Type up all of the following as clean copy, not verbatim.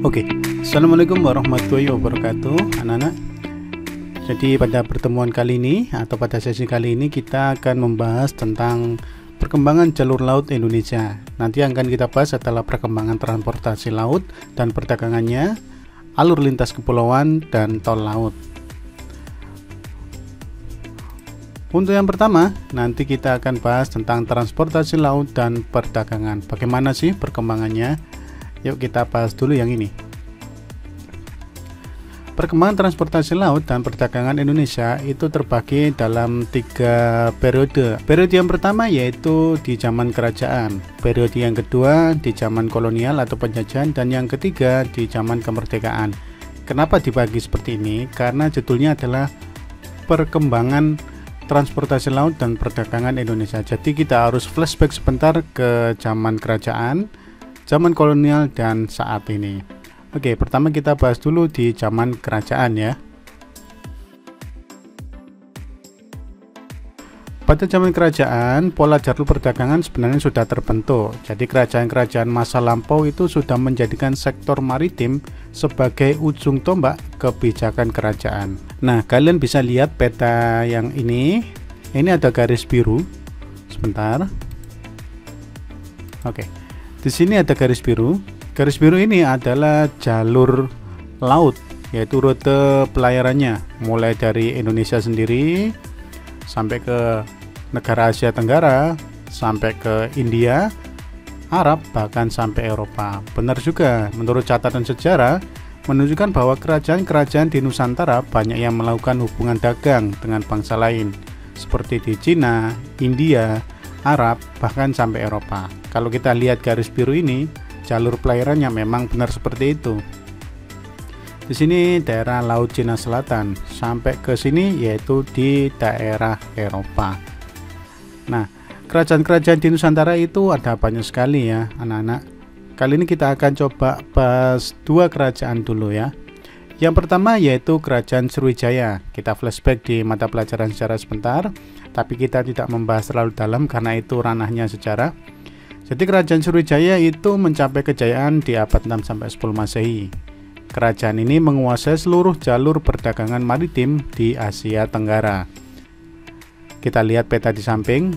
Oke, Assalamualaikum warahmatullahi wabarakatuh, anak-anak. Jadi pada pertemuan kali ini atau pada sesi kali ini kita akan membahas tentang perkembangan jalur laut Indonesia. Nanti akan kita bahas setelah perkembangan transportasi laut dan perdagangannya, alur lintas kepulauan dan tol laut. Untuk yang pertama, nanti kita akan bahas tentang transportasi laut dan perdagangan. Bagaimana sih perkembangannya? Yuk kita bahas dulu yang ini. Perkembangan transportasi laut dan perdagangan Indonesia itu terbagi dalam 3 periode. Periode yang pertama yaitu di zaman kerajaan, periode yang kedua di zaman kolonial atau penjajahan, dan yang ketiga di zaman kemerdekaan. Kenapa dibagi seperti ini? Karena judulnya adalah perkembangan transportasi laut dan perdagangan Indonesia. Jadi kita harus flashback sebentar ke zaman kerajaan, zaman kolonial, dan saat ini. Oke, pertama kita bahas dulu di zaman kerajaan ya. Pada zaman kerajaan, pola jalur perdagangan sebenarnya sudah terbentuk. Jadi kerajaan-kerajaan masa lampau itu sudah menjadikan sektor maritim sebagai ujung tombak kebijakan kerajaan. Nah, kalian bisa lihat peta yang ini. Ini ada garis biru. Sebentar. Oke. Di sini ada garis biru. Garis biru ini adalah jalur laut, yaitu rute pelayarannya, mulai dari Indonesia sendiri sampai ke negara Asia Tenggara, sampai ke India, Arab, bahkan sampai Eropa. Benar juga, menurut catatan sejarah menunjukkan bahwa kerajaan-kerajaan di Nusantara banyak yang melakukan hubungan dagang dengan bangsa lain, seperti di Cina, India, Arab, bahkan sampai Eropa. Kalau kita lihat garis biru ini, jalur pelayarannya memang benar seperti itu. Di sini daerah Laut Cina Selatan, sampai ke sini yaitu di daerah Eropa. Nah, kerajaan-kerajaan di Nusantara itu ada banyak sekali ya, anak-anak. Kali ini kita akan coba bahas 2 kerajaan dulu ya. Yang pertama yaitu Kerajaan Sriwijaya. Kita flashback di mata pelajaran sejarah sebentar, tapi kita tidak membahas terlalu dalam karena itu ranahnya sejarah. Jadi Kerajaan Sriwijaya itu mencapai kejayaan di abad 6 sampai 10 Masehi. Kerajaan ini menguasai seluruh jalur perdagangan maritim di Asia Tenggara. Kita lihat peta di samping.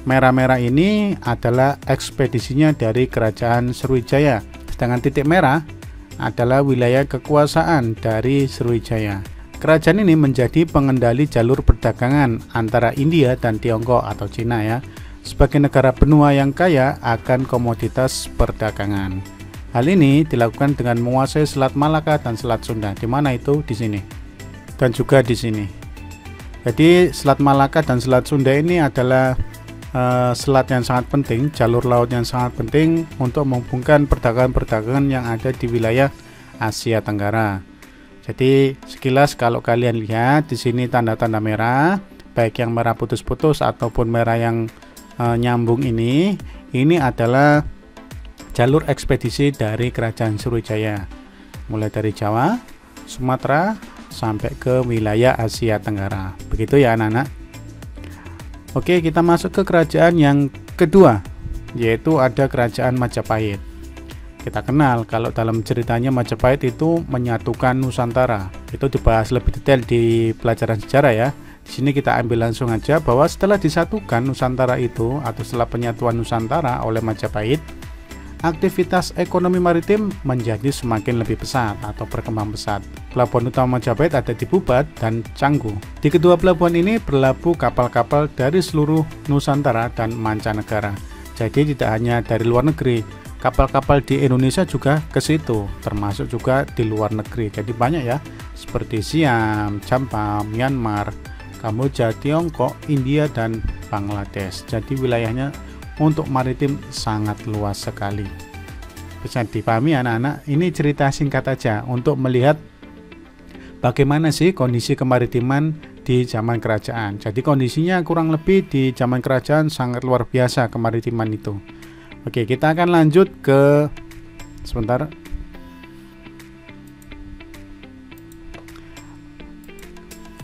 Merah-merah ini adalah ekspedisinya dari Kerajaan Sriwijaya. Sedangkan titik merah adalah wilayah kekuasaan dari Sriwijaya. Kerajaan ini menjadi pengendali jalur perdagangan antara India dan Tiongkok atau Cina ya, sebagai negara benua yang kaya akan komoditas perdagangan. Hal ini dilakukan dengan menguasai Selat Malaka dan Selat Sunda, di mana itu di sini dan juga di sini. Jadi Selat Malaka dan Selat Sunda ini adalah selat yang sangat penting, jalur laut yang sangat penting untuk menghubungkan perdagangan-perdagangan yang ada di wilayah Asia Tenggara. Jadi sekilas kalau kalian lihat di sini tanda-tanda merah, baik yang merah putus-putus ataupun merah yang nyambung ini adalah jalur ekspedisi dari Kerajaan Sriwijaya, mulai dari Jawa, Sumatera, sampai ke wilayah Asia Tenggara. Begitu ya anak-anak. Oke, kita masuk ke kerajaan yang kedua, yaitu ada Kerajaan Majapahit. Kita kenal kalau dalam ceritanya Majapahit itu menyatukan Nusantara. Itu dibahas lebih detail di pelajaran sejarah ya. Di sini kita ambil langsung aja bahwa setelah disatukan Nusantara itu atau setelah penyatuan Nusantara oleh Majapahit, aktivitas ekonomi maritim menjadi semakin lebih pesat atau berkembang pesat. Pelabuhan utama Majapahit ada di Bubat dan Canggu. Di kedua pelabuhan ini berlabuh kapal-kapal dari seluruh Nusantara dan mancanegara. Jadi tidak hanya dari luar negeri, kapal-kapal di Indonesia juga ke situ, termasuk juga di luar negeri. Jadi banyak ya, seperti Siam, Jepang, Myanmar, Kamboja, Tiongkok, India, dan Bangladesh. Jadi wilayahnya untuk maritim sangat luas sekali. Bisa dipahami anak-anak, ini cerita singkat aja untuk melihat bagaimana sih kondisi kemaritiman di zaman kerajaan. Jadi kondisinya kurang lebih di zaman kerajaan sangat luar biasa kemaritiman itu. Oke, kita akan lanjut ke sebentar.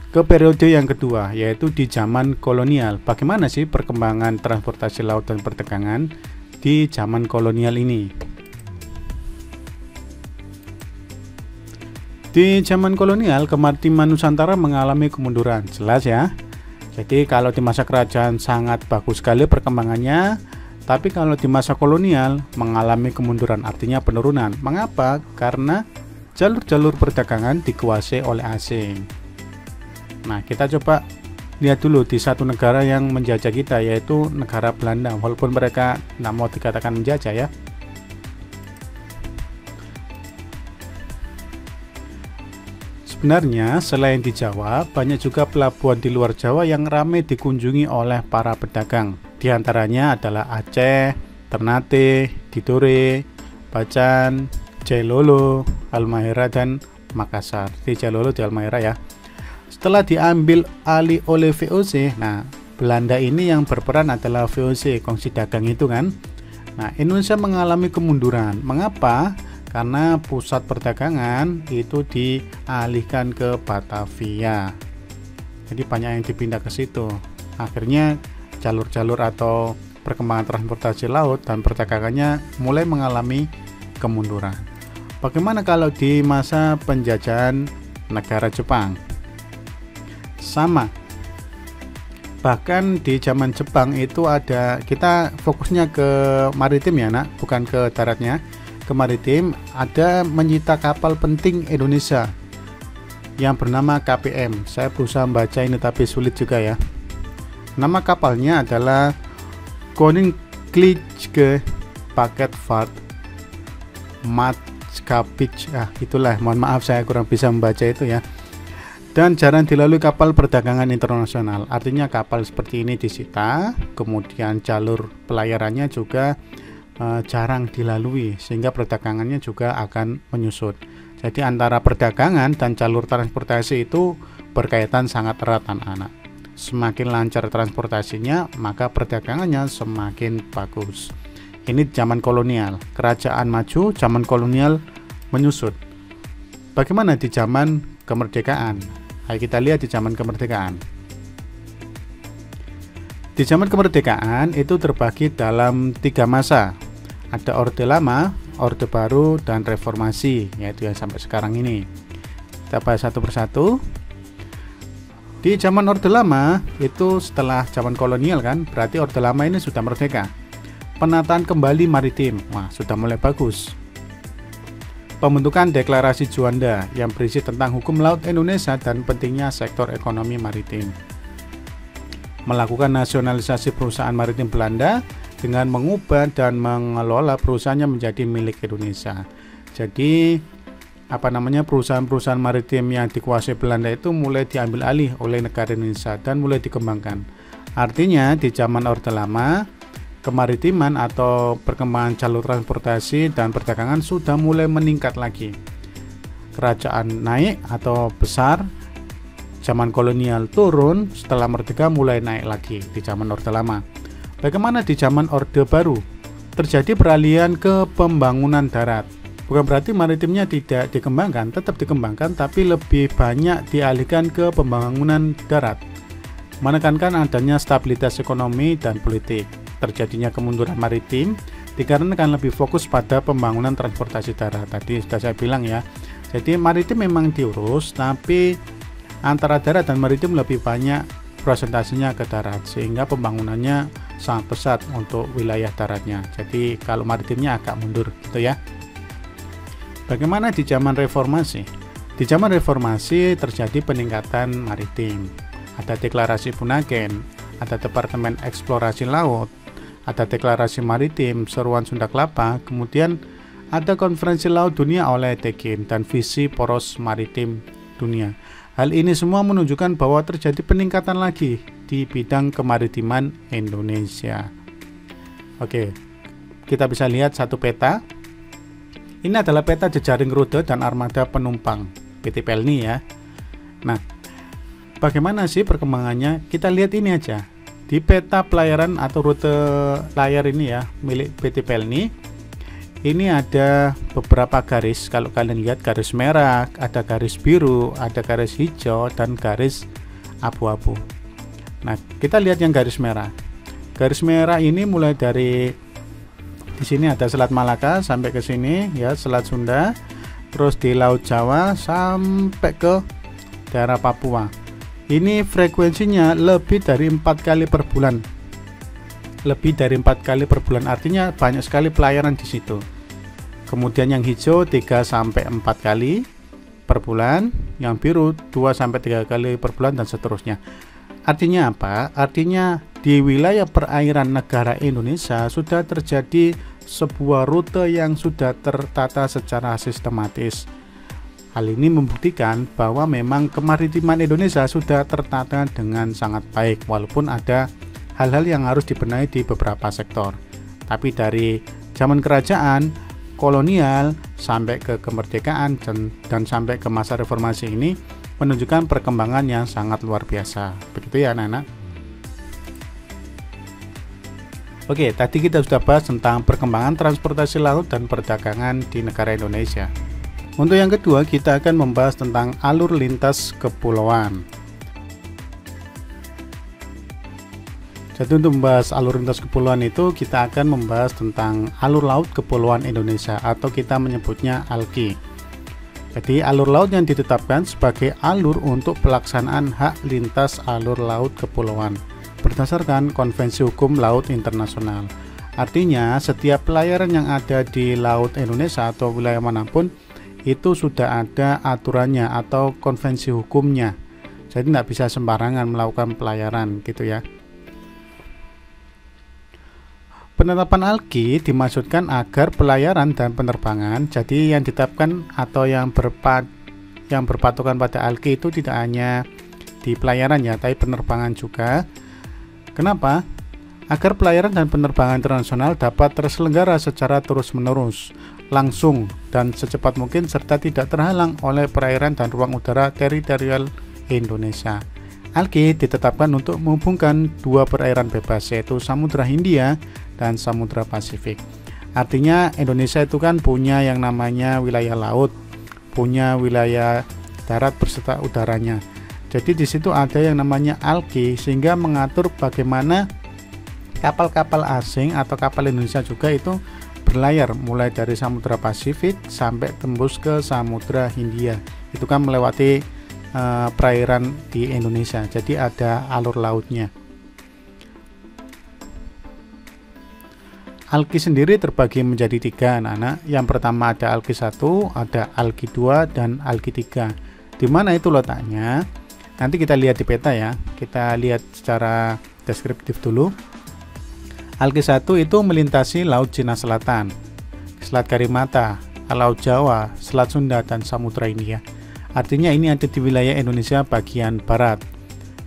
Ke periode yang kedua, yaitu di zaman kolonial. Bagaimana sih perkembangan transportasi laut dan perdagangan di zaman kolonial ini? Di zaman kolonial, kemaritiman Nusantara mengalami kemunduran, jelas ya. Jadi kalau di masa kerajaan sangat bagus sekali perkembangannya, tapi kalau di masa kolonial mengalami kemunduran, artinya penurunan. Mengapa? Karena jalur-jalur perdagangan dikuasai oleh asing. Nah, kita coba lihat dulu di satu negara yang menjajah kita, yaitu negara Belanda. Walaupun mereka tidak mau dikatakan menjajah ya. Sebenarnya selain di Jawa, banyak juga pelabuhan di luar Jawa yang ramai dikunjungi oleh para pedagang. Di antaranya adalah Aceh, Ternate, Tidore, Bacan, Jailolo, Halmahera, dan Makassar. Di Jailolo, di Halmahera ya. Setelah diambil alih oleh VOC, nah Belanda ini yang berperan adalah VOC, kongsi dagang itu kan. Nah, Indonesia mengalami kemunduran. Mengapa? Karena pusat perdagangan itu dialihkan ke Batavia. Jadi banyak yang dipindah ke situ. Akhirnya jalur-jalur atau perkembangan transportasi laut dan perdagangannya mulai mengalami kemunduran. Bagaimana kalau di masa penjajahan negara Jepang? Sama. Bahkan di zaman Jepang itu ada, kita fokusnya ke maritim ya nak, bukan ke daratnya. Ke maritim, ada menyita kapal penting Indonesia yang bernama KPM. Saya berusaha membaca ini tapi sulit juga ya. Nama kapalnya adalah Koninklijke Paketvaart Maatschappij. Itulah, mohon maaf saya kurang bisa membaca itu ya. Dan jarang dilalui kapal perdagangan internasional. Artinya kapal seperti ini disita, kemudian jalur pelayarannya juga jarang dilalui, sehingga perdagangannya juga akan menyusut. Jadi antara perdagangan dan jalur transportasi itu berkaitan sangat erat anak-anak. Semakin lancar transportasinya, maka perdagangannya semakin bagus. Ini zaman kolonial, kerajaan maju, zaman kolonial menyusut. Bagaimana di zaman kemerdekaan? Ayo kita lihat di zaman kemerdekaan. Di zaman kemerdekaan itu terbagi dalam 3 masa. Ada Orde Lama, Orde Baru, dan Reformasi, yaitu yang sampai sekarang ini. Kita bahas satu persatu. Di zaman Orde Lama itu setelah zaman kolonial kan, berarti Orde Lama ini sudah merdeka. Penataan kembali maritim, wah sudah mulai bagus. Pembentukan Deklarasi Juanda yang berisi tentang hukum laut Indonesia dan pentingnya sektor ekonomi maritim. Melakukan nasionalisasi perusahaan maritim Belanda dengan mengubah dan mengelola perusahaannya menjadi milik Indonesia. Jadi perusahaan-perusahaan maritim yang dikuasai Belanda itu mulai diambil alih oleh negara Indonesia dan mulai dikembangkan. Artinya di zaman Orde Lama, kemaritiman atau perkembangan jalur transportasi dan perdagangan sudah mulai meningkat lagi. Kerajaan naik atau besar, zaman kolonial turun, setelah merdeka mulai naik lagi di zaman Orde Lama. Bagaimana di zaman Orde Baru? Terjadi peralihan ke pembangunan darat. Bukan berarti maritimnya tidak dikembangkan, tetap dikembangkan, tapi lebih banyak dialihkan ke pembangunan darat. Menekankan adanya stabilitas ekonomi dan politik. Terjadinya kemunduran maritim dikarenakan lebih fokus pada pembangunan transportasi darat. Tadi sudah saya bilang ya. Jadi maritim memang diurus, tapi antara darat dan maritim lebih banyak presentasinya ke darat, sehingga pembangunannya sangat pesat untuk wilayah daratnya. Jadi kalau maritimnya agak mundur gitu ya. Bagaimana di zaman reformasi? Di zaman reformasi terjadi peningkatan maritim. Ada deklarasi Bunaken, ada Departemen Eksplorasi Laut, ada deklarasi maritim Seruan Sunda Kelapa, kemudian ada konferensi laut dunia oleh Tekin dan visi poros maritim dunia. Hal ini semua menunjukkan bahwa terjadi peningkatan lagi di bidang kemaritiman Indonesia. Oke, kita bisa lihat satu peta. Ini adalah peta jejaring rute dan armada penumpang PT Pelni ya. Nah, bagaimana sih perkembangannya? Kita lihat ini aja. Di peta pelayaran atau rute layar ini ya, milik PT Pelni. Ini ada beberapa garis, kalau kalian lihat garis merah, ada garis biru, ada garis hijau, dan garis abu-abu. Nah, kita lihat yang garis merah. Garis merah ini mulai dari di sini ada Selat Malaka sampai ke sini ya, Selat Sunda. terus di Laut Jawa sampai ke daerah Papua. Ini frekuensinya lebih dari 4 kali per bulan. Lebih dari 4 kali per bulan, artinya banyak sekali pelayaran di situ. Kemudian yang hijau 3 sampai 4 kali per bulan, yang biru 2 sampai 3 kali per bulan dan seterusnya. Artinya apa? Artinya di wilayah perairan negara Indonesia sudah terjadi sebuah rute yang sudah tertata secara sistematis. Hal ini membuktikan bahwa memang kemaritiman Indonesia sudah tertata dengan sangat baik, walaupun ada hal-hal yang harus dibenahi di beberapa sektor. Tapi dari zaman kerajaan, kolonial, sampai ke kemerdekaan dan sampai ke masa reformasi ini menunjukkan perkembangan yang sangat luar biasa. Begitu ya anak-anak. Oke, tadi kita sudah bahas tentang perkembangan transportasi laut dan perdagangan di negara Indonesia. Untuk yang kedua, kita akan membahas tentang alur lintas kepulauan. Jadi untuk membahas alur lintas kepulauan itu, kita akan membahas tentang alur laut kepulauan Indonesia atau kita menyebutnya ALKI. Jadi alur laut yang ditetapkan sebagai alur untuk pelaksanaan hak lintas alur laut kepulauan berdasarkan Konvensi Hukum Laut Internasional. Artinya setiap pelayaran yang ada di Laut Indonesia atau wilayah manapun itu sudah ada aturannya atau konvensi hukumnya. Jadi tidak bisa sembarangan melakukan pelayaran gitu ya. Penetapan ALKI dimaksudkan agar pelayaran dan penerbangan jadi yang ditetapkan atau yang berpatokan pada ALKI itu tidak hanya di pelayaran ya, tapi penerbangan juga. Kenapa? Agar pelayaran dan penerbangan internasional dapat terselenggara secara terus-menerus, langsung dan secepat mungkin serta tidak terhalang oleh perairan dan ruang udara teritorial Indonesia. ALKI ditetapkan untuk menghubungkan dua perairan bebas, yaitu Samudra Hindia dan Samudra Pasifik. Artinya Indonesia itu kan punya yang namanya wilayah laut, punya wilayah darat beserta udaranya. Jadi di situ ada yang namanya ALKI sehingga mengatur bagaimana kapal-kapal asing atau kapal Indonesia juga itu berlayar mulai dari Samudra Pasifik sampai tembus ke Samudra Hindia. Itu kan melewati perairan di Indonesia. Jadi ada alur lautnya. ALKI sendiri terbagi menjadi 3 anak-anak. Yang pertama ada ALKI 1, ada ALKI 2 dan ALKI 3. Di mana itu letaknya? Nanti kita lihat di peta ya. Kita lihat secara deskriptif dulu. ALKI 1 itu melintasi Laut Cina Selatan, Selat Karimata, Laut Jawa, Selat Sunda, dan Samudra Hindia. Artinya ini ada di wilayah Indonesia bagian barat.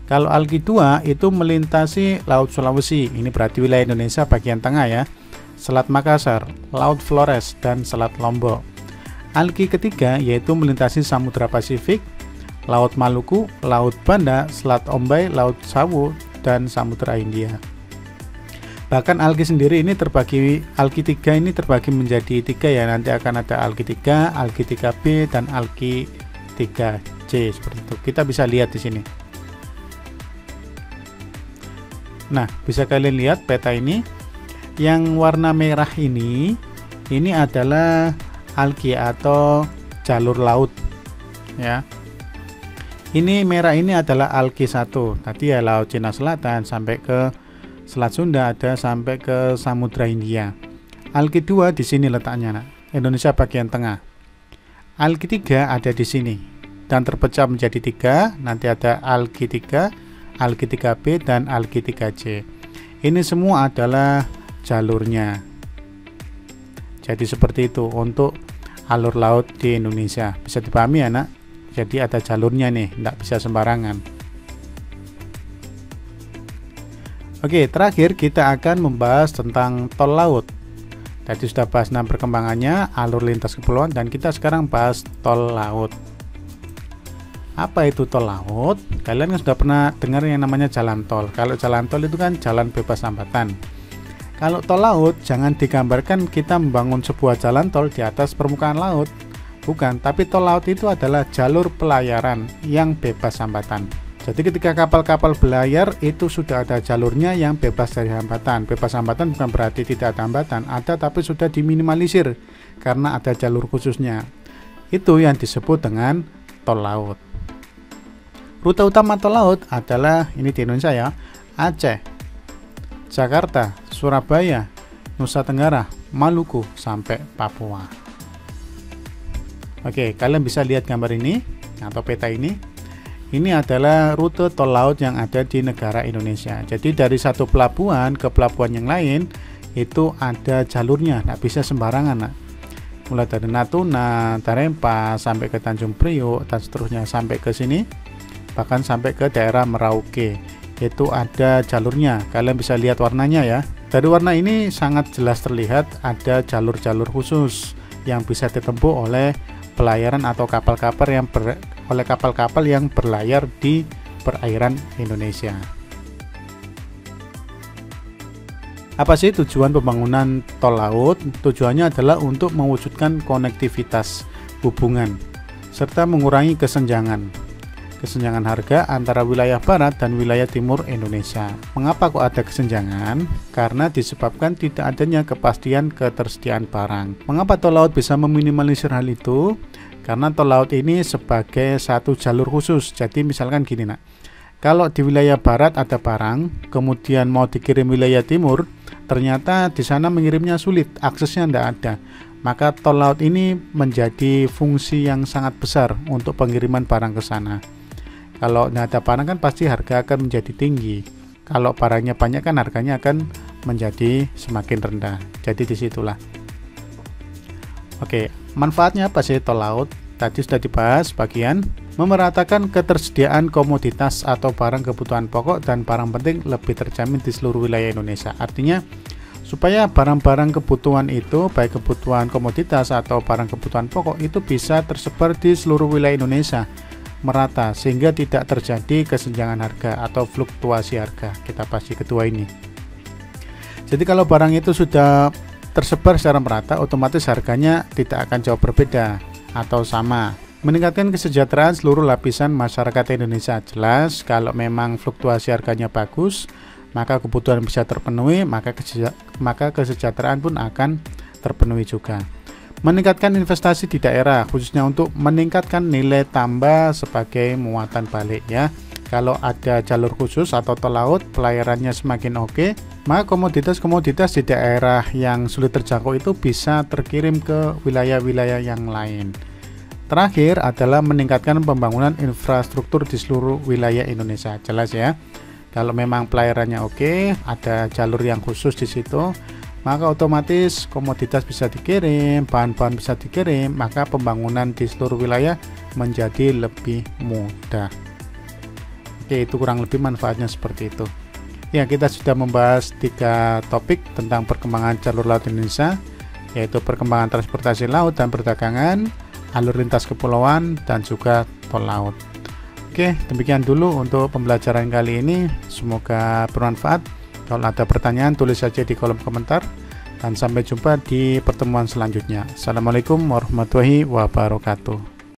Kalau ALKI 2 itu melintasi Laut Sulawesi, ini berarti wilayah Indonesia bagian tengah ya, Selat Makassar, Laut Flores, dan Selat Lombok. ALKI ketiga yaitu melintasi Samudra Pasifik, Laut Maluku, Laut Banda, Selat Ombay, Laut Sawu, dan Samudra Hindia. Bahkan ALKI sendiri ini terbagi, ALKI 3 ini terbagi menjadi 3 ya, nanti akan ada ALKI 3, ALKI 3B, dan ALKI 3C seperti itu. Kita bisa lihat di sini. Nah, bisa kalian lihat peta ini. Yang warna merah ini adalah ALKI atau jalur laut ya. Ini merah ini adalah ALKI 1. Tadi ya Laut Cina Selatan sampai ke Selat Sunda, ada sampai ke Samudra Hindia. ALKI 2 di sini letaknya, nah. Indonesia bagian tengah. ALKI 3 ada di sini dan terpecah menjadi 3. Nanti ada ALKI 3, ALKI 3B, dan ALKI 3C. Ini semua adalah jalurnya. Jadi seperti itu untuk alur laut di Indonesia. Bisa dipahami ya, nak? Jadi ada jalurnya nih, tidak bisa sembarangan. Oke, terakhir kita akan membahas tentang tol laut. Tadi sudah bahas 6 perkembangannya, alur lintas kepulauan, dan kita sekarang bahas tol laut. Apa itu tol laut? Kalian kan sudah pernah dengar yang namanya jalan tol. Kalau jalan tol itu kan jalan bebas hambatan. Kalau tol laut, jangan digambarkan kita membangun sebuah jalan tol di atas permukaan laut. Bukan, tapi tol laut itu adalah jalur pelayaran yang bebas hambatan. Jadi ketika kapal-kapal berlayar itu sudah ada jalurnya yang bebas dari hambatan. Bebas hambatan bukan berarti tidak ada hambatan, ada tapi sudah diminimalisir karena ada jalur khususnya. Itu yang disebut dengan tol laut. Rute utama tol laut adalah ini di Indonesia ya, Aceh, Jakarta, Surabaya, Nusa Tenggara, Maluku, sampai Papua. Oke, kalian bisa lihat gambar ini atau peta ini. Ini adalah rute tol laut yang ada di negara Indonesia. Jadi dari satu pelabuhan ke pelabuhan yang lain itu ada jalurnya, nggak bisa sembarangan. Nah. Mulai dari Natuna, Tarempa, sampai ke Tanjung Priok, dan seterusnya sampai ke sini, bahkan sampai ke daerah Merauke. Itu ada jalurnya. Kalian bisa lihat warnanya ya. Dari warna ini sangat jelas terlihat ada jalur-jalur khusus yang bisa ditempuh oleh pelayaran atau kapal-kapal yang berlayar di perairan Indonesia. Apa sih tujuan pembangunan tol laut? Tujuannya adalah untuk mewujudkan konektivitas hubungan serta mengurangi kesenjangan harga antara wilayah barat dan wilayah timur Indonesia. Mengapa kok ada kesenjangan? Karena disebabkan tidak adanya kepastian ketersediaan barang. Mengapa tol laut bisa meminimalisir hal itu? Karena tol laut ini sebagai satu jalur khusus. Jadi misalkan gini nak, kalau di wilayah barat ada barang, kemudian mau dikirim wilayah timur, ternyata di sana mengirimnya sulit, aksesnya tidak ada. Maka tol laut ini menjadi fungsi yang sangat besar untuk pengiriman barang ke sana. Kalau tidak ada barang kan pasti harga akan menjadi tinggi. Kalau barangnya banyak kan harganya akan menjadi semakin rendah. Jadi disitulah. Oke, manfaatnya apa sih tol laut? Tadi sudah dibahas bagian memeratakan ketersediaan komoditas atau barang kebutuhan pokok dan barang penting lebih terjamin di seluruh wilayah Indonesia. Artinya supaya barang-barang kebutuhan itu, baik kebutuhan komoditas atau barang kebutuhan pokok itu bisa tersebar di seluruh wilayah Indonesia merata sehingga tidak terjadi kesenjangan harga atau fluktuasi harga. Kita pasti kedua ini. Jadi kalau barang itu sudah tersebar secara merata, otomatis harganya tidak akan jauh berbeda atau sama. Meningkatkan kesejahteraan seluruh lapisan masyarakat Indonesia. Jelas kalau memang fluktuasi harganya bagus, maka kebutuhan bisa terpenuhi, maka kesejahteraan pun akan terpenuhi juga. Meningkatkan investasi di daerah, khususnya untuk meningkatkan nilai tambah sebagai muatan balik ya. Kalau ada jalur khusus atau tol laut, pelayarannya semakin oke, maka komoditas-komoditas di daerah yang sulit terjangkau itu bisa terkirim ke wilayah-wilayah yang lain. Terakhir adalah meningkatkan pembangunan infrastruktur di seluruh wilayah Indonesia. Jelas ya. Kalau memang pelayarannya oke, ada jalur yang khusus di situ, maka otomatis komoditas bisa dikirim, bahan-bahan bisa dikirim, maka pembangunan di seluruh wilayah menjadi lebih mudah. Oke, itu kurang lebih manfaatnya seperti itu. Ya, kita sudah membahas 3 topik tentang perkembangan jalur laut Indonesia, yaitu perkembangan transportasi laut dan perdagangan, alur lintas kepulauan, dan juga tol laut. Oke, demikian dulu untuk pembelajaran kali ini. Semoga bermanfaat. Kalau ada pertanyaan, tulis saja di kolom komentar. Dan sampai jumpa di pertemuan selanjutnya. Assalamualaikum warahmatullahi wabarakatuh.